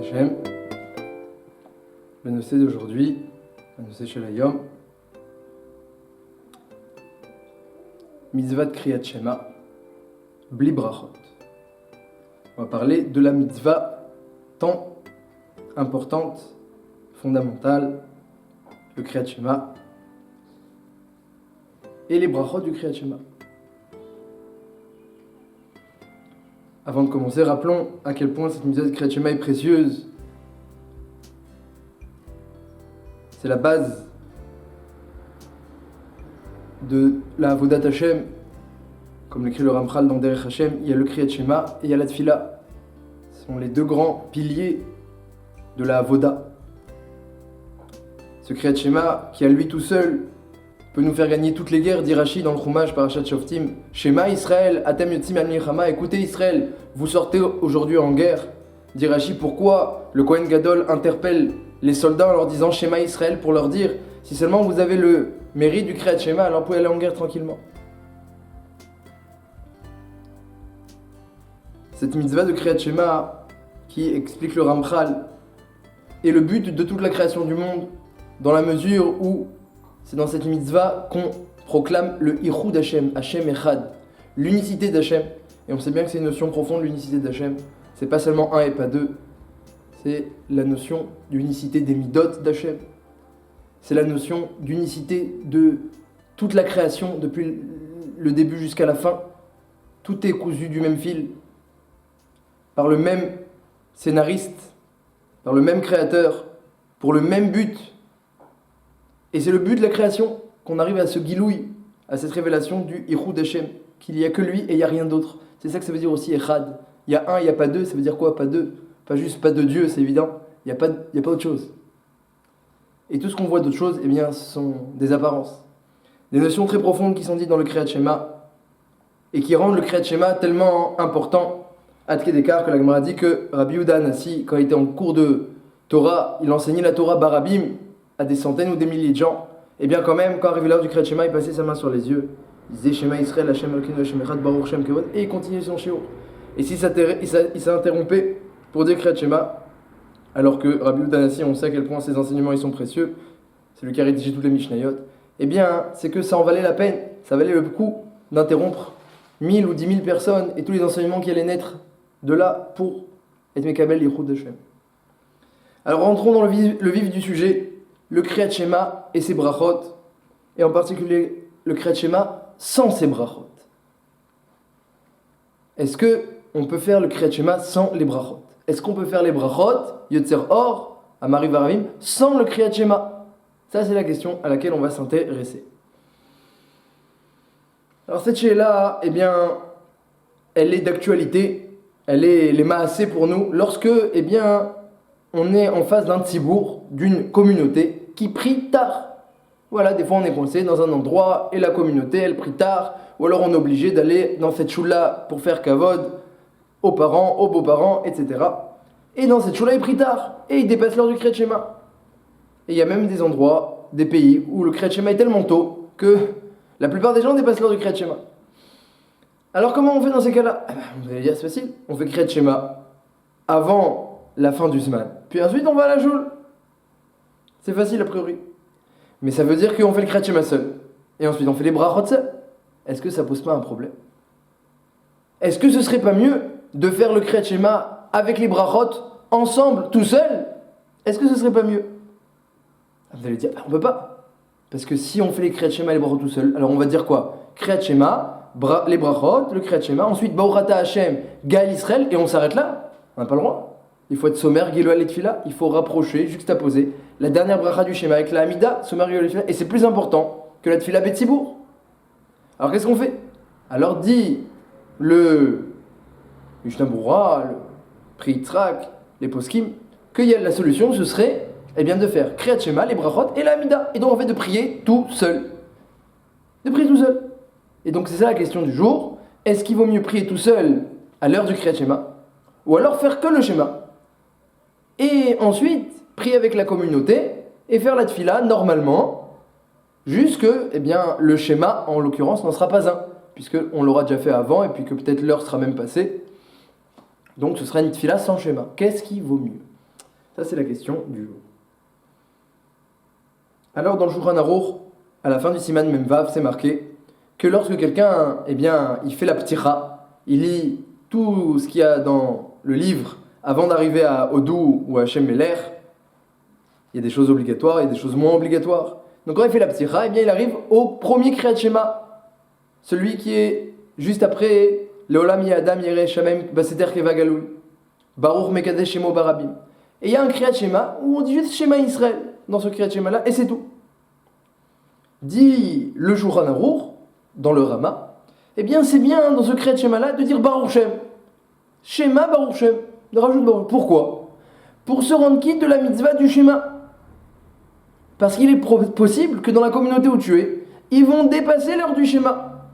Hashem. Le Nossé d'aujourd'hui, le Nossé Shel Hayom, Mitzvah de Kriyat Shema, Bli Brachot. On va parler de la mitzvah tant importante, fondamentale, le Kriyat Shema et les brachot du Kriyat Shema. Avant de commencer, rappelons à quel point cette mitzvah de Kriyat Shema est précieuse. C'est la base de la Avodat Hashem. Comme l'écrit le Ramchal dans Derech Hashem, il y a le Kriyat Shema et il y a la Tfila. Ce sont les deux grands piliers de la Avoda. Ce Kriyat Shema, qui à lui tout seul peut nous faire gagner toutes les guerres, dit Rashi dans le Chumash Parashat Shoftim. Shema Israël, Atem Yotzim al Milchama, écoutez Israël, vous sortez aujourd'hui en guerre. Dit Rashi, pourquoi le Kohen Gadol interpelle les soldats en leur disant Shema Israël, pour leur dire, si seulement vous avez le mérite du Kriyat Shema, alors vous pouvez aller en guerre tranquillement. Cette mitzvah de Kriyat Shema, qui explique le Ramchal, est le but de toute la création du monde, dans la mesure où c'est dans cette mitzvah qu'on proclame le Ichud Hashem, Hashem Echad, l'unicité d'Hashem. Et on sait bien que c'est une notion profonde, l'unicité d'Hashem. C'est pas seulement un et pas deux, c'est la notion d'unicité des midot d'Hashem. C'est la notion d'unicité de toute la création, depuis le début jusqu'à la fin. Tout est cousu du même fil, par le même scénariste, par le même créateur, pour le même but. Et c'est le but de la création, qu'on arrive à ce gilouï, à cette révélation du Ichud Hashem, qu'il n'y a que lui et il n'y a rien d'autre. C'est ça que ça veut dire aussi Echad. Il y a un, il n'y a pas deux, ça veut dire quoi? Pas deux. Pas juste pas de Dieu, c'est évident. Il n'y a pas autre chose. Et tout ce qu'on voit d'autre chose, eh bien, ce sont des apparences. Des notions très profondes qui sont dites dans le Kriyat Shema et qui rendent le Kriyat Shema tellement important, ad kedekar, que la Gemara dit que Rabbi Yehuda Hanassi, quand il était en cours de Torah, il enseignait la Torah barabim à des centaines ou des milliers de gens. Et bien quand même, quand arrivait l'heure du Kriyat Shema, il passait sa main sur les yeux. Il disait Shema Israël, Hashem Elokeinu, Hashem Echad, Baruch Shem Kevod, et il continuait son shiur. Et s'il s'interrompait pour dire Kriyat Shema, alors que Rabbi Yehuda Hanassi, on sait à quel point ses enseignements ils sont précieux, c'est lui qui a rédigé toutes les Mishnayot, eh bien c'est que ça en valait la peine, ça valait le coup d'interrompre 1000 ou 10 000 personnes et tous les enseignements qui allaient naître de là pour être Mekabel Yichud Hashem. Alors rentrons dans le vif du sujet, le Kriyat Shema et ses brachot, et en particulier le Kriyat Shema sans ses brachot. Est-ce qu'on peut faire le Kriyat Shema sans les brachot? Est-ce qu'on peut faire les brachot, Yotzer Or, Amari Varavim, sans le Kriyat Shema? Ça c'est la question à laquelle on va s'intéresser. Alors cette chez-là, eh bien, elle est d'actualité, elle est les maasé pour nous, lorsque, eh bien, on est en face d'un tzibour, d'une communauté qui prie tard. Voilà, des fois on est coincé dans un endroit et la communauté elle prie tard, ou alors on est obligé d'aller dans cette choula pour faire kavod aux parents, aux beaux-parents, etc. Et dans cette choula ils prient tard, et ils dépassent l'heure du Kriyat Shema. Et il y a même des endroits, des pays où le Kriyat Shema est tellement tôt que la plupart des gens dépassent l'heure du Kriyat Shema. Alors comment on fait dans ces cas-là? Vous allez dire c'est facile, on fait Kriyat Shema avant la fin du Zman, puis ensuite on va à la choule. C'est facile a priori. Mais ça veut dire qu'on fait le Kriyat Shema seul, et ensuite on fait les brachot seul. Est-ce que ça pose pas un problème? Est-ce que ce serait pas mieux de faire le Kriyat Shema avec les brachot ensemble, tout seul? Est-ce que ce serait pas mieux? Vous allez dire, on peut pas. Parce que si on fait les Kriyat Shema et les brachot tout seul, alors on va dire quoi? Kriyat Shema, les brachot, le Kriyat Shema, ensuite Baorata Hashem, Gaël Israël, et on s'arrête là. On n'a pas le droit. Il faut être sommaire, Giloal et Tfila, il faut rapprocher, juxtaposer la dernière bracha du Shema avec la Hamida, sommaire, Giloal et Tfila, et c'est plus important que la Tfila Betsibour. Alors qu'est-ce qu'on fait? Alors dit le Mishnah Berurah, le Pri Yitzhak, les Poskim, que la solution ce serait eh bien, de faire Kriyat Shema, les brachot et la Hamida, et donc en fait de prier tout seul. De prier tout seul. Et donc c'est ça la question du jour, est-ce qu'il vaut mieux prier tout seul à l'heure du Kriyat Shema, ou alors faire que le Shema? Et ensuite, prier avec la communauté et faire la tfila normalement, jusque eh bien, le schéma, en l'occurrence, n'en sera pas un, puisqu'on l'aura déjà fait avant et puis que peut-être l'heure sera même passée. Donc ce sera une tfila sans schéma. Qu'est-ce qui vaut mieux? Ça, c'est la question du jour. Alors, dans le Shulchan Aruch, à la fin du Siman Memvav, c'est marqué que lorsque quelqu'un, eh bien, il fait la ptira, il lit tout ce qu'il y a dans le livre avant d'arriver à Odou ou à Shem Meler, il y a des choses obligatoires et des choses moins obligatoires. Donc quand il fait la ptira, eh bien, il arrive au premier Kriyat Shema, celui qui est juste après Leolam Yadam Yere Shamem Baseter Keva Galul, Baruch Mekadesh Shemo Barabim. Et il y a un Kriyat Shema où on dit juste Shema Israël dans ce Kriyat Shema là, et c'est tout. Dit le Shulchan Aruch, dans le Rama, eh bien c'est bien dans ce Kriyat Shema là de dire Baruch Shem. Shema Baruch Shem. De rajouter Baruch. Pourquoi? Pour se rendre quitte de la mitzvah du Shema. Parce qu'il est possible que dans la communauté où tu es, ils vont dépasser l'heure du Shema.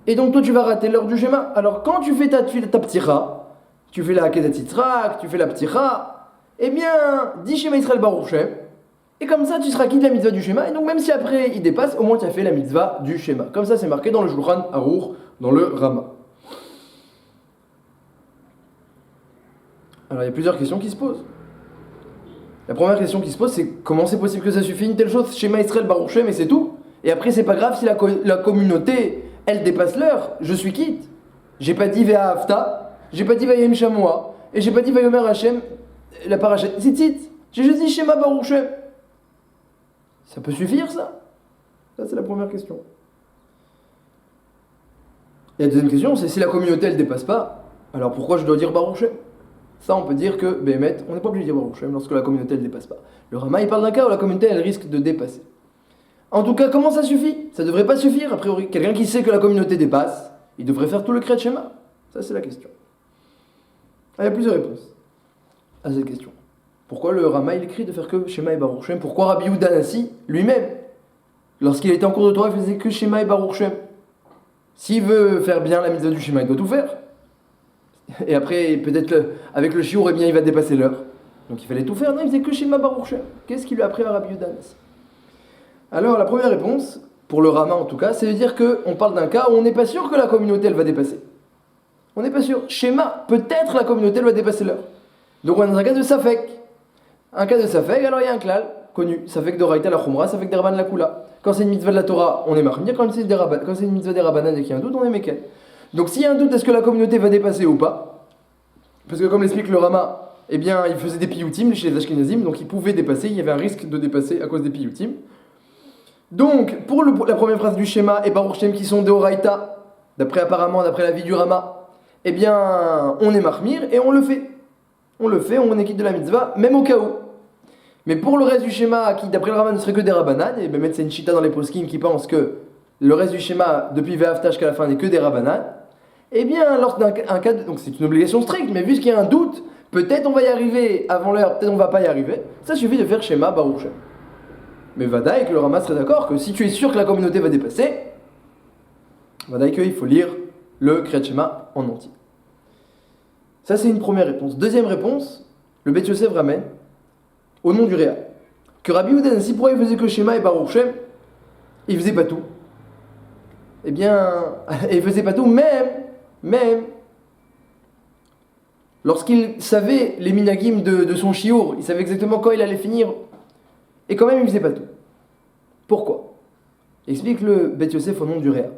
Et donc toi tu vas rater l'heure du Shema. Alors quand tu fais ta ptira, tu fais la Hakedat Yitzhak, tu fais la ptira, eh bien dis Shema Israël Baruch Shem. Et comme ça, tu seras quitte la mitzvah du Shema. Et donc, même si après il dépasse, au moins tu as fait la mitzvah du Shema. Comme ça, c'est marqué dans le Shulchan Aruch, dans le Rama. Alors, il y a plusieurs questions qui se posent. La première question qui se pose, c'est comment c'est possible que ça suffise une telle chose? Shema Israël Baruch Shem, et c'est tout. Et après, c'est pas grave si la communauté, elle dépasse l'heure. Je suis quitte. J'ai pas dit Vea Hafta, j'ai pas dit Vayem Shamoa, et j'ai pas dit Vayomer Hashem, la parachet. Zitzit. J'ai juste dit Shema Baruch Shem. Ça peut suffire, ça? Ça, c'est la première question. Et la deuxième question, c'est si la communauté, elle ne dépasse pas, alors pourquoi je dois dire Baruch Shem? Ça, on peut dire que, Béhémet, on n'est pas obligé de dire Baruch Shem lorsque la communauté, elle ne dépasse pas. Le Rama, il parle d'un cas où la communauté, elle risque de dépasser. En tout cas, comment ça suffit? Ça ne devrait pas suffire, a priori. Quelqu'un qui sait que la communauté dépasse, il devrait faire tout le Kriyat Shema. Ça, c'est la question. Il y a plusieurs réponses à cette question. Pourquoi le Rama il écrit de faire que Shema et Baruch Shem? Pourquoi Rabbi Yehuda Nassi, lui-même, lorsqu'il était en cours de Torah, il faisait que Shema et Baruch Shem? S'il veut faire bien la mitzvah du Shema, il doit tout faire. Et après, peut-être avec le shiur, eh bien, il va dépasser l'heure. Donc il fallait tout faire. Non, il faisait que Shema Baruch Shem. Qu'est-ce qu'il lui a appris à Rabbi Yehuda Nassi? Alors, la première réponse, pour le Rama en tout cas, c'est de dire qu'on parle d'un cas où on n'est pas sûr que la communauté, elle va dépasser. On n'est pas sûr. Shema, peut-être la communauté, elle va dépasser l'heure. Donc on est dans un cas de Safek. Un cas de Safek, alors il y a un klal connu. Safek de Raïta la Khumra, Safek de Rabban la Kula. Quand c'est une mitzvah de la Torah, on est marmir. Quand c'est une mitzvah des Rabbanan et qu'il y a un doute, on est Mekel. Donc s'il y a un doute, est-ce que la communauté va dépasser ou pas? Parce que comme l'explique le Rama, eh bien il faisait des piyutim chez les Ashkenazim, donc il pouvait dépasser, il y avait un risque de dépasser à cause des piyutim. Donc pour la première phrase du schéma et Baruch Shem qui sont de Raïta, d'après la vie du Rama, eh bien on est marmir et on le fait. On est quitte de la mitzvah, même au cas où. Mais pour le reste du schéma, qui d'après le Rama ne serait que des Rabbanan, et même c'est une chita dans les poskim qui pense que le reste du schéma, depuis Ve'afta jusqu'à la fin, n'est que des Rabbanan, eh bien, lorsqu'un cas donc c'est une obligation stricte, mais vu qu'il y a un doute, peut-être on va y arriver avant l'heure, peut-être on va pas y arriver, ça suffit de faire schéma Baruch Shem. Mais Vadaï, que le Rama serait d'accord que si tu es sûr que la communauté va dépasser, Vadaï qu'il faut lire le Kriyat Shema en entier. Ça, c'est une première réponse. Deuxième réponse, le Beth Yosef ramène, au nom du Réa, que Rabbi Yehuda Nassi, pourquoi il faisait que Shema et Baruch Shem, il faisait pas tout. Eh bien, il faisait pas tout, même, lorsqu'il savait les minagim de son shiur, il savait exactement quand il allait finir, et quand même il faisait pas tout. Pourquoi? Explique le Beth Yosef au nom du Réa,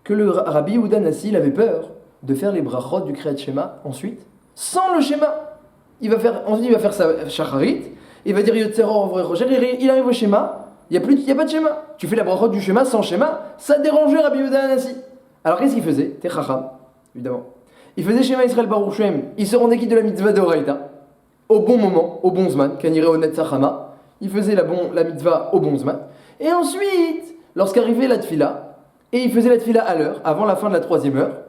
que le Rabbi Yehuda Nassi, il avait peur de faire les brachot du Kriyat Shema ensuite, sans le schéma. Ensuite il va faire sa shacharit, il va dire Yotzeror Rocher, il arrive au schéma, il n'y a pas de schéma. Tu fais la brachot du schéma sans schéma, ça dérangeait Rabbi Yehuda Nassi. Alors qu'est-ce qu'il faisait? T'es chacham, évidemment. Il faisait schéma Israël Baruch Shem, il se rendait quitte de la mitzvah de Oraïta, au bon moment, au bon zman, kaniré onet sachama, il faisait la mitzvah au bon zman, et ensuite, lorsqu'arrivait la tfila, et il faisait la tfila à l'heure, avant la fin de la 3e heure,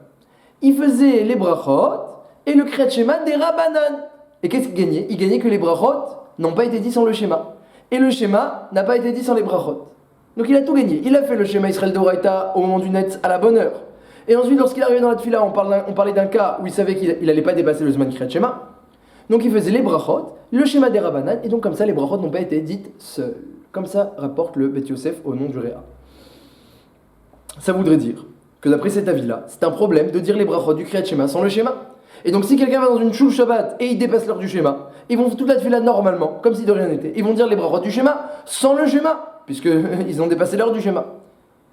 il faisait les brachot et le Kriyat Shema des Rabbanan. Et qu'est-ce qu'il gagnait? Il gagnait que les brachot n'ont pas été dit sans le schéma. Et le schéma n'a pas été dit sans les brachot. Donc il a tout gagné. Il a fait le schéma Israël d'Oraïta au moment du net à la bonne heure. Et ensuite, lorsqu'il arrivait dans la tfila, on parlait d'un cas où il savait qu'il n'allait pas dépasser le Zman Kriyat Shema. Donc il faisait les brachot, le schéma des Rabbanan, et donc comme ça, les brachot n'ont pas été dites seules. Comme ça rapporte le Beth Yosef au nom du Réa. Ça voudrait dire que d'après cet avis-là, c'est un problème de dire les brachot du Kriyat Shema sans le schéma. Et donc si quelqu'un va dans une choule Shabbat et il dépasse l'heure du schéma, ils vont toute la tefila normalement, comme si de rien n'était. Ils vont dire les brachot du schéma sans le schéma, puisqu'ils ont dépassé l'heure du schéma.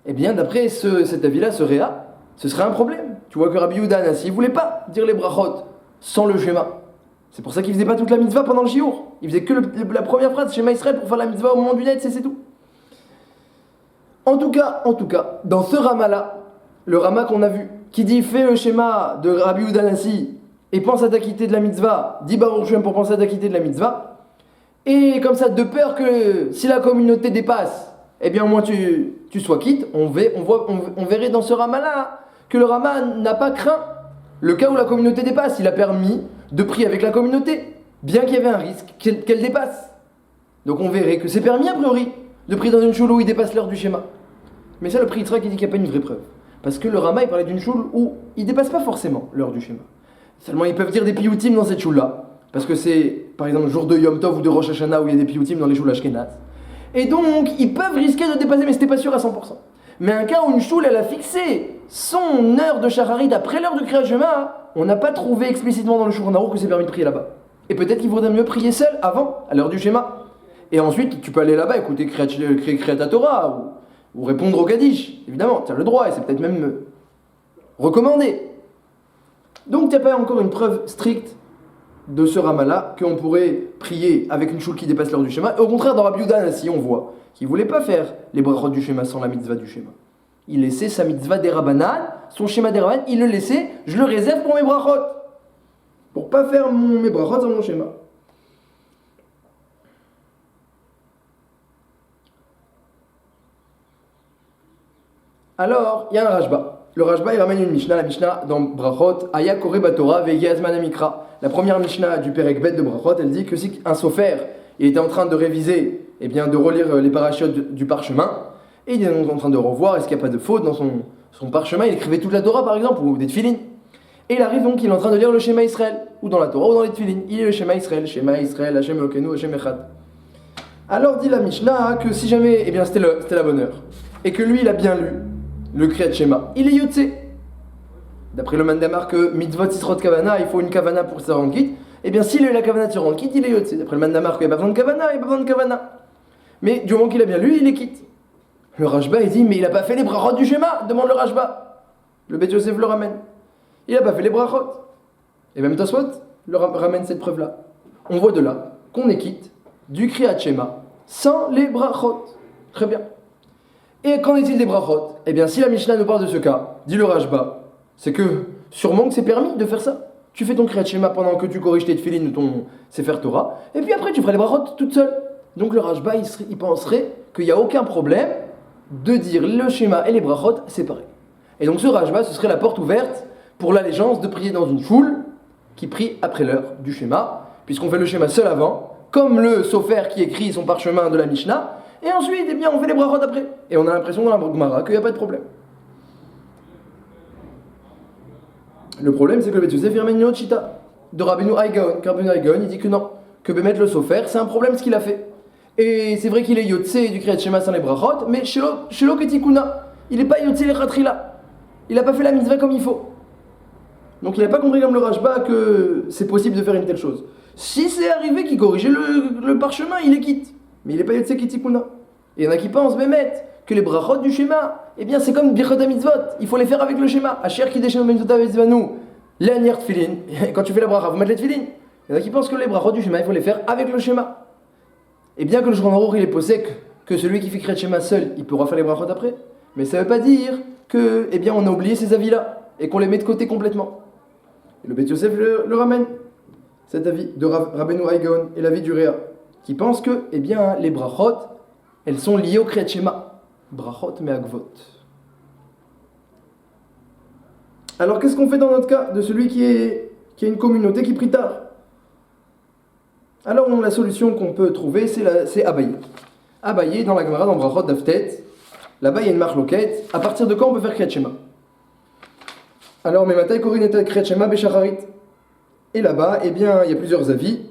Eh bien, d'après cet avis-là, ce réa, ce serait un problème. Tu vois que Rabbi Yehuda Hanassi, il voulait pas dire les brachot sans le schéma. C'est pour ça qu'il faisait pas toute la mitzvah pendant le shiur. Il faisait que la première phrase, Shema Israël, pour faire la mitzvah au moment du net, c'est tout. En tout cas, dans ce Rama-là, le Rama qu'on a vu, qui dit fais le schéma de Rabbi Yehuda Hanassi et pense à t'acquitter de la mitzvah, dis Baruch Shem pour penser à t'acquitter de la mitzvah, et comme ça, de peur que si la communauté dépasse, eh bien au moins tu sois quitte, on verrait dans ce Rama-là que le Rama n'a pas craint le cas où la communauté dépasse. Il a permis de prier avec la communauté, bien qu'il y avait un risque qu'elle dépasse. Donc on verrait que c'est permis a priori de prier dans une choule où il dépasse l'heure du schéma. Mais ça, le Pri Yitzhak, il dit qu'il n'y a pas une vraie preuve. Parce que le Rama, il parlait d'une choule où il ne dépasse pas forcément l'heure du schéma. Seulement, ils peuvent dire des piyoutim dans cette choule-là. Parce que c'est, par exemple, le jour de Yom Tov ou de Rosh Hashanah où il y a des piyoutim dans les choules ashkénazes. Et donc, ils peuvent risquer de dépasser, mais c'était pas sûr à 100%. Mais un cas où une choule, elle a fixé son heure de shacharit après l'heure de Kriyat Shema, on n'a pas trouvé explicitement dans le Shulchan Aruch que c'est permis de prier là-bas. Et peut-être qu'il vaudrait mieux prier seul avant, à l'heure du schéma. Et ensuite, tu peux aller là-bas écouter Kriyat Torah ou répondre au Kaddish. Évidemment, tu as le droit et c'est peut-être même recommandé. Donc, tu n'as pas encore une preuve stricte de ce Rama-là qu'on pourrait prier avec une choule qui dépasse l'heure du schéma. Et au contraire, dans Rabbi Yehuda Hanassi, on voit qu'il ne voulait pas faire les brachot du schéma sans la mitzvah du schéma. Il laissait sa mitzvah des Rabbanan, son schéma des Rabbanan, il le laissait, je le réserve pour mes brachot. Pour pas faire mes brachot sans mon schéma. Alors, il y a un Rashba. Le Rashba, il ramène une Mishnah, la Mishnah dans Brachot, Aya Kore Batora, Vegiazman Amikra. La première Mishnah du Perek Bet de Brachot, elle dit que si un sofer, il était en train de réviser, eh bien de relire les parachutes du parchemin, et il est donc en train de revoir, est-ce qu'il n'y a pas de faute dans son parchemin, il écrivait toute la Torah par exemple, ou des tefilines. Et il arrive donc, il est en train de lire le Shema Israël, ou dans la Torah, ou dans les tefilines. Il est le Shema Israël, Hashem Elokeinu, Hashem Echad. Alors dit la Mishnah que si jamais, eh bien c'était la bonne heure, et que lui il a bien lu le Kriyat Shema, il est Yotze. D'après le Mandamar que mitzvot Sisrot Kavana, il faut une Kavana pour se rendre quitte. Eh bien, s'il a eu la Kavana de se rendre quitte, il est Yotze. D'après le Mandamar qu'il n'y a pas besoin de Kavana, il n'y a pas besoin de Kavana. Mais du moment qu'il a bien lu, il est quitte. Le Rashba, il dit, mais il n'a pas fait les brachot du Shema, demande le Rashba. Le Bet Yosef le ramène. Il n'a pas fait les brachot. Et même Tosfot le ramène cette preuve-là. On voit de là qu'on est quitte du Kriyat Shema sans les brachot. Très bien. Et qu'en est-il des brachot? Eh bien, si la Mishnah nous parle de ce cas, dit le Rashba, c'est que sûrement que c'est permis de faire ça. Tu fais ton Kriyat Shema pendant que tu corriges tes tefilines ou ton Sefer Torah, et puis après tu feras les brachot toute seule. Donc le Rashba, il penserait qu'il n'y a aucun problème de dire le Shema et les brachot séparés. Et donc ce Rashba, ce serait la porte ouverte pour l'allégeance de prier dans une choule qui prie après l'heure du Shema, puisqu'on fait le Shema seul avant, comme le sofer qui écrit son parchemin de la Mishnah, et ensuite, eh bien, on fait les brachot après. Et on a l'impression dans la Gemara qu'il n'y a pas de problème. Le problème, c'est que le Bet Yosef ramène une autre chita de Rabbeinu Haïgaon. Rabbeinu Haïgaon, il dit que non, que Bémet le sofer, c'est un problème ce qu'il a fait. Et c'est vrai qu'il est Yotze du Kriyat Shema sans les brachot, mais Shelo Ketikuna, il n'est pas Yotze les Khatrila. Il n'a pas fait la mitzvah comme il faut. Donc il n'a pas compris comme le Rashba que c'est possible de faire une telle chose. Si c'est arrivé qu'il corrigeait le parchemin, il est quitte. Mais il n'est pas Yotze Ketikuna. Et il y en a qui pensent, Bémet, que les brachot du schéma, eh bien c'est comme Birchot HaMitzvot, il faut les faire avec le schéma. Asher Kiddush HaMitzvot HaMitzvanu, l'anière tefilin, quand tu fais la bracha, vous mettez les tefilin. Il y en a qui pensent que les brachot du schéma, il faut les faire avec le schéma. Et bien que le Shulchan Aruch il est posé que celui qui fait Kriyat Shema seul, il pourra faire les brachot après. Mais ça ne veut pas dire que, eh bien on a oublié ces avis-là, et qu'on les met de côté complètement. Et le Bet Yosef le ramène, cet avis de Rabbeinu Haïgaon et l'avis du Réa, qui pense que, eh bien les brachot, elles sont liées au Kriyat Shema. Brachot me'agvot. Alors qu'est-ce qu'on fait dans notre cas de celui qui a une communauté qui prie tard? Alors la solution qu'on peut trouver c'est Abaye. Abaye dans la Gemara dans Brachot d'Aftet, là-bas il y a une marloquette. À partir de quand on peut faire Kriyat Shema? Alors Memataï Korineta Kriyat Shema Beshacharit. Et là-bas, eh bien il y a plusieurs avis.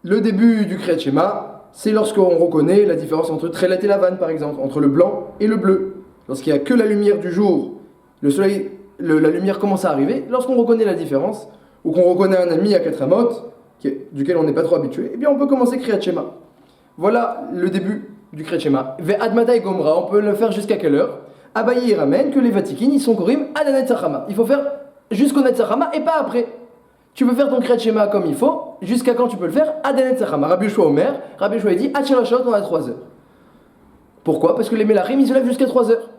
Le début du Kriyat Shema, c'est lorsqu'on reconnaît la différence entre Tchelet et Lavan, par exemple, entre le blanc et le bleu. Lorsqu'il n'y a que la lumière du jour, le soleil, la lumière commence à arriver, lorsqu'on reconnaît la différence, ou qu'on reconnaît un ami à 4 amot, duquel on n'est pas trop habitué, eh bien on peut commencer Kriyat Shema. Voilà le début du Kriyat Shema. Ve'admata et Gomra, on peut le faire jusqu'à quelle heure? Abaye il ramène que les Vatikin, ils sont Korim ad Netzachama. Il faut faire jusqu'au Netzachama et pas après. Tu peux faire ton Kriyat Shema comme il faut, jusqu'à quand tu peux le faire? Ad Netzachama. Rabbi Yoshua Omer, Rabbi Yoshua dit Ad Shalashot, on a 3 heures. Pourquoi? Parce que les Melachim, ils se lèvent jusqu'à 3 heures.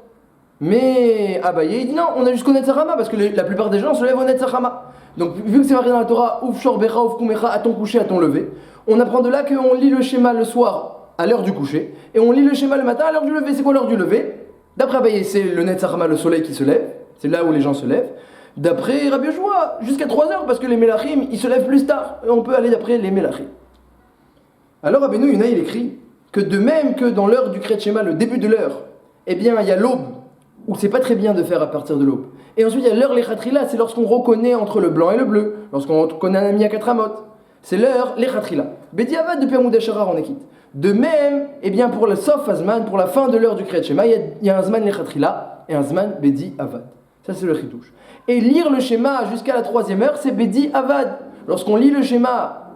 Mais Abaye, il dit non, on a jusqu'au Netzachama, parce que la plupart des gens se lèvent au Netzachama. Donc, vu que c'est marqué dans la Torah, Ouf Shorbecha, Ouf Kumecha, à ton coucher, à ton lever, on apprend de là qu'on lit le schéma le soir à l'heure du coucher, et on lit le schéma le matin à l'heure du lever. C'est quoi l'heure du lever? D'après Abaye, c'est le Netzachama, le soleil qui se lève, c'est là où les gens se lèvent. D'après Rabbi Yoshua, jusqu'à 3 heures, parce que les Melachim, ils se lèvent plus tard, et on peut aller d'après les Melachim. Alors Rabbeinu Yonah, il écrit que de même que dans l'heure du Kriyat Shema, le début de l'heure, eh bien, il y a l'aube, où c'est pas très bien de faire à partir de l'aube. Et ensuite, il y a l'heure Lechatrila, c'est lorsqu'on reconnaît entre le blanc et le bleu, lorsqu'on reconnaît un ami à 4 amot. C'est l'heure Lechatrila. Bediavad depuis Amoud Hasharar, on est quitte. De même, eh bien, pour le Sof Azman, pour la fin de l'heure du Kriyat Shema, il y a un Zman Lechatrila et un Zman Bedi Avad. Ça, c'est le chidouche. Et lire le schéma jusqu'à la 3e heure, c'est Bedi Avad. Lorsqu'on lit le schéma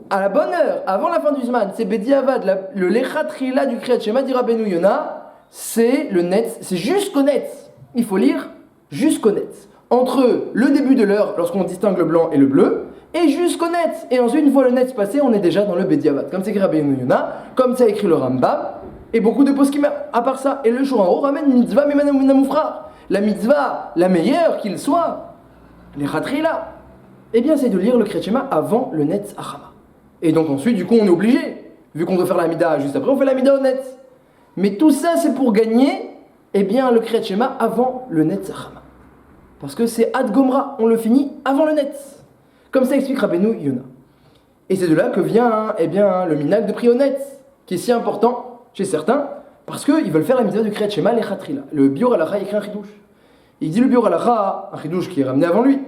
à la bonne heure, avant la fin du Zman, c'est Bedi Avad. Le Lechatrila du Kriyat Shema, dit Rabbeinu Yonah, c'est le net, c'est jusqu'au net. Il faut lire jusqu'au net. Entre le début de l'heure, lorsqu'on distingue le blanc et le bleu, et jusqu'au net. Et ensuite, une fois le net passé, on est déjà dans le Bediavad. Comme c'est écrit Rabbeinu Yonah, comme ça écrit le Rambam, et beaucoup de poskim à part ça. Et le jour en haut ramène mitzvah memanamufra. La mitzvah, la meilleure qu'il soit, les Khatrila, eh bien c'est de lire le Kriyat Shema avant le net Achama. Et donc ensuite, du coup, on est obligé. Vu qu'on doit faire la Mida juste après, on fait la Mida au net. Mais tout ça, c'est pour gagner, eh bien, le Kriyat Shema avant le net Achama. Parce que c'est Ad Gomra, on le finit avant le net. Comme ça explique Rabbeinu Yonah. Et c'est de là que vient eh bien, le minag de prier au net, qui est si important chez certains, parce qu'ils veulent faire la mitzvah du Kriyat Shema les Khatrila. Le Biur Halacha écrit un chidouche. Il dit le Biur Halacha, un chidouche qui est ramené avant lui,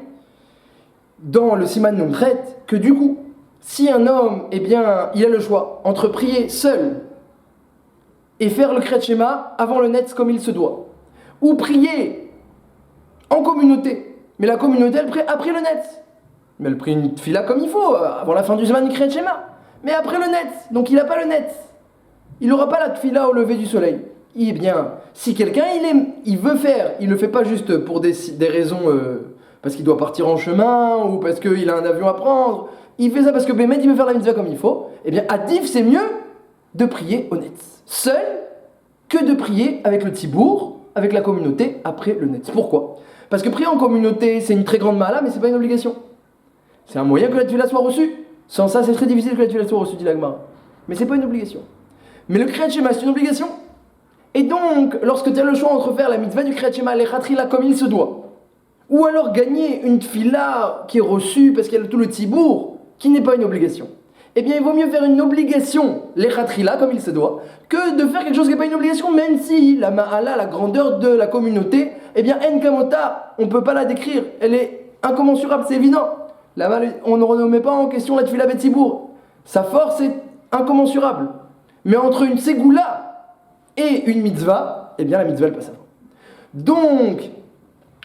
dans le Siman Numchet, que du coup, si un homme, eh bien, il a le choix entre prier seul et faire le Kriyat Shema avant le net comme il se doit, ou prier en communauté, mais la communauté elle prie après le net, mais elle prie une fila comme il faut, avant la fin du Zman du Kriyat Shema, mais après le net, donc il n'a pas le net, il n'aura pas la fila au lever du soleil. Eh bien, si quelqu'un il veut faire, il ne le fait pas juste pour des raisons, parce qu'il doit partir en chemin, ou parce qu'il a un avion à prendre, il fait ça parce que Bémed il veut faire la mitzvah comme il faut, eh bien Adif c'est mieux de prier au net, seul, que de prier avec le tibour, avec la communauté, après le net. Pourquoi? Parce que prier en communauté, c'est une très grande mala, mais c'est pas une obligation. C'est un moyen que la tefila soit reçue. Sans ça, c'est très difficile que la tefila soit reçue, dit l'Agmara. Mais c'est pas une obligation. Mais le Kriyat Shema, c'est une obligation. Et donc, lorsque tu as le choix entre faire la mitzvah du Kriyat Shema, les Khatrila comme il se doit, ou alors gagner une tefila qui est reçue parce qu'il y a tout le tibour, qui n'est pas une obligation, eh bien il vaut mieux faire une obligation, les Khatrila comme il se doit, que de faire quelque chose qui n'est pas une obligation, même si la ma'ala, la grandeur de la communauté, eh bien en kamota, on ne peut pas la décrire, elle est incommensurable, c'est évident. On ne remet pas en question la tefila betibour, sa force est incommensurable. Mais entre une ségoula et une mitzvah, eh bien la mitzvah elle passe avant. Donc,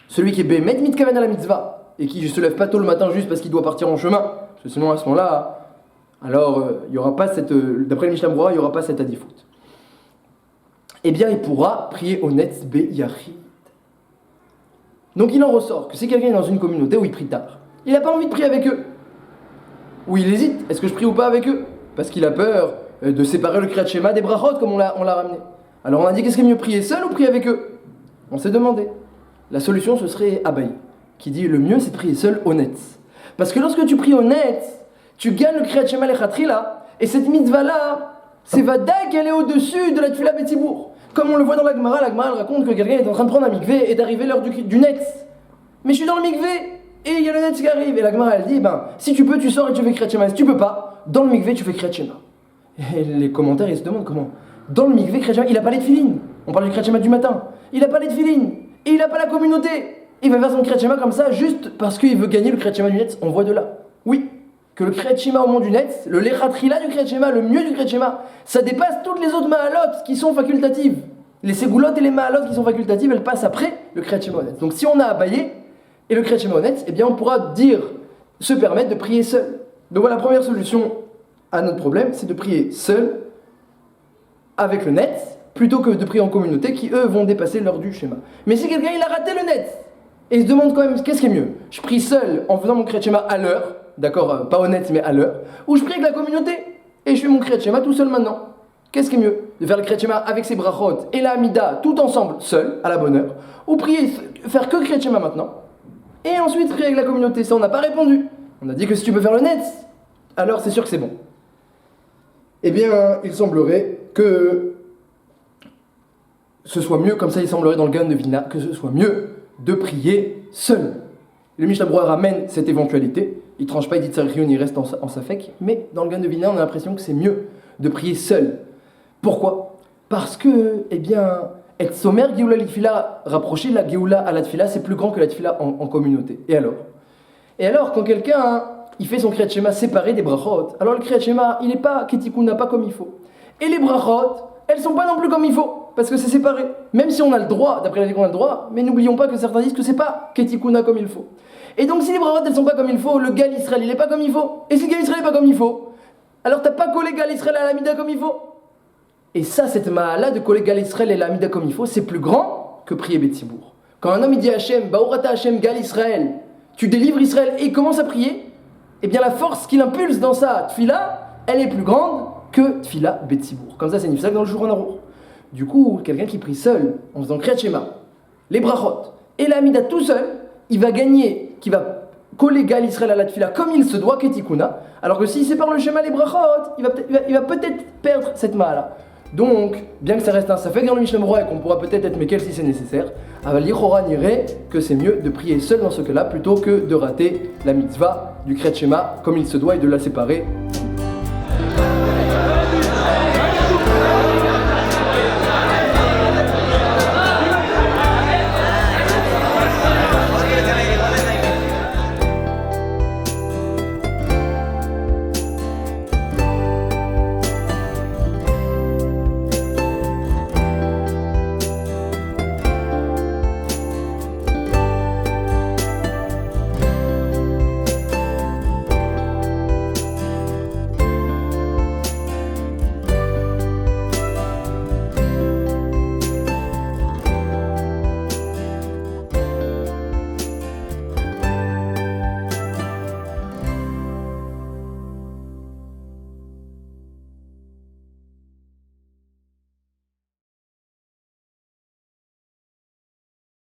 celui qui est bémet mitkaven à la mitzvah, et qui ne se lève pas tôt le matin juste parce qu'il doit partir en chemin, parce que sinon à ce moment-là, alors il n'y aura pas cette, d'après le Mishnah Brura, il n'y aura pas cette adifout. Eh bien il pourra prier au netz beyachid. Donc il en ressort que si quelqu'un est dans une communauté où il prie tard, il n'a pas envie de prier avec eux, ou il hésite, est-ce que je prie ou pas avec eux, parce qu'il a peur de séparer le Kriyat Shema des brachot comme on l'a ramené. Alors on a dit qu'est-ce qu'il est mieux, prier seul ou prier avec eux? On s'est demandé. La solution ce serait Abaye, qui dit le mieux c'est de prier seul au netz. Parce que lorsque tu pries au netz, tu gagnes le Kriyat Shema le Khatrila, et cette mitzvah là, c'est Vadaï qu'elle est au-dessus de la tefila betibour. Comme on le voit dans l'Agmara, elle raconte que quelqu'un est en train de prendre un mikvé et d'arriver l'heure du netz. Mais je suis dans le mikvé et il y a le netz qui arrive. Et l'Agmara elle dit, si tu peux tu sors et tu fais Kriyat Shema. Si tu peux pas, dans le mikvé tu fais Kriyat Shema. Et les commentaires ils se demandent comment. Dans le mikvé Kriyat Shema, il a pas les tefilines. On parle du Kriyat Shema du matin. Il a pas les tefilines et il a pas la communauté. Il va faire son Kriyat Shema comme ça juste parce qu'il veut gagner le Kriyat Shema du netz. On voit de là. Oui. Que le Kriyat Shema au moment du netz, le Lechatrila du Kriyat Shema, le mieux du Kriyat Shema, ça dépasse toutes les autres ma'alot qui sont facultatives. Les ségoulottes et les ma'alot qui sont facultatives, elles passent après le Kriyat Shema au netz. Donc si on a Abaye et le Kriyat Shema au netz, eh bien on pourra dire se permettent de prier seul. Donc voilà, la première solution à notre problème, c'est de prier seul avec le net, plutôt que de prier en communauté qui, eux, vont dépasser l'heure du schéma. Mais si quelqu'un, il a raté le net, et il se demande quand même, qu'est-ce qui est mieux? Je prie seul en faisant mon kriyat shema à l'heure, d'accord, pas au net, mais à l'heure, ou je prie avec la communauté, et je fais mon kriyat shema tout seul maintenant. Qu'est-ce qui est mieux? De faire le kriyat shema avec ses brachot et la Hamida tout ensemble, seul, à la bonne heure, ou prier, faire que kriyat shema maintenant, et ensuite prier avec la communauté? Ça, on n'a pas répondu. On a dit que si tu peux faire le net, alors c'est sûr que c'est bon. Eh bien, il semblerait que ce soit mieux, comme ça il semblerait dans le Gan de Vina, que ce soit mieux de prier seul. Le Mishnah Berurah ramène cette éventualité, il tranche pas, il dit Tsarich, il reste en Safek, mais dans le Gan de Vina, on a l'impression que c'est mieux de prier seul. Pourquoi? Parce que, eh bien, être sommer, Géoula l'Itfila, rapprocher la Géoula à la Tfila, c'est plus grand que la Tfila en communauté. Et alors, quand quelqu'un, il fait son Kriyat Shema séparé des brachot, alors le Kriyat Shema, il n'est pas Ketikuna, pas comme il faut. Et les brachot, elles sont pas non plus comme il faut, parce que c'est séparé. Même si on a le droit, d'après la vie qu'on a le droit, mais n'oublions pas que certains disent que c'est pas Ketikuna comme il faut. Et donc si les brachot, elles sont pas comme il faut, le Gal Israël, il est pas comme il faut. Et si le Gal Israël est pas comme il faut, alors t'as pas collé Gal Israël à la Mida comme il faut. Et ça, cette ma'ala de coller Gal Israël et la Hamida comme il faut, c'est plus grand que prier Betsibour. Quand un homme il dit à Hachem, Baorata Hachem Gal Israël, tu délivres Israël et il commence à prier, eh bien la force qu'il impulse dans sa tfila, elle est plus grande que tfila Betsibour. Comme ça, c'est Nifsak dans le jour en Arour. Du coup, quelqu'un qui prie seul, en faisant Kriyat Shema, les brachot et la Hamida tout seul, il va gagner, qui va coller Gal Israël à la tfila comme il se doit, Ketikuna, alors que s'il sépare le schéma les brachot, il va peut-être perdre cette ma'ala. Donc, bien que ça reste un safek dans le Mishnah Berurah et qu'on pourra peut-être être mékel si c'est nécessaire, Aval Yichora dirait que c'est mieux de prier seul dans ce cas-là plutôt que de rater la mitzvah du Kriyat Shema comme il se doit et de la séparer.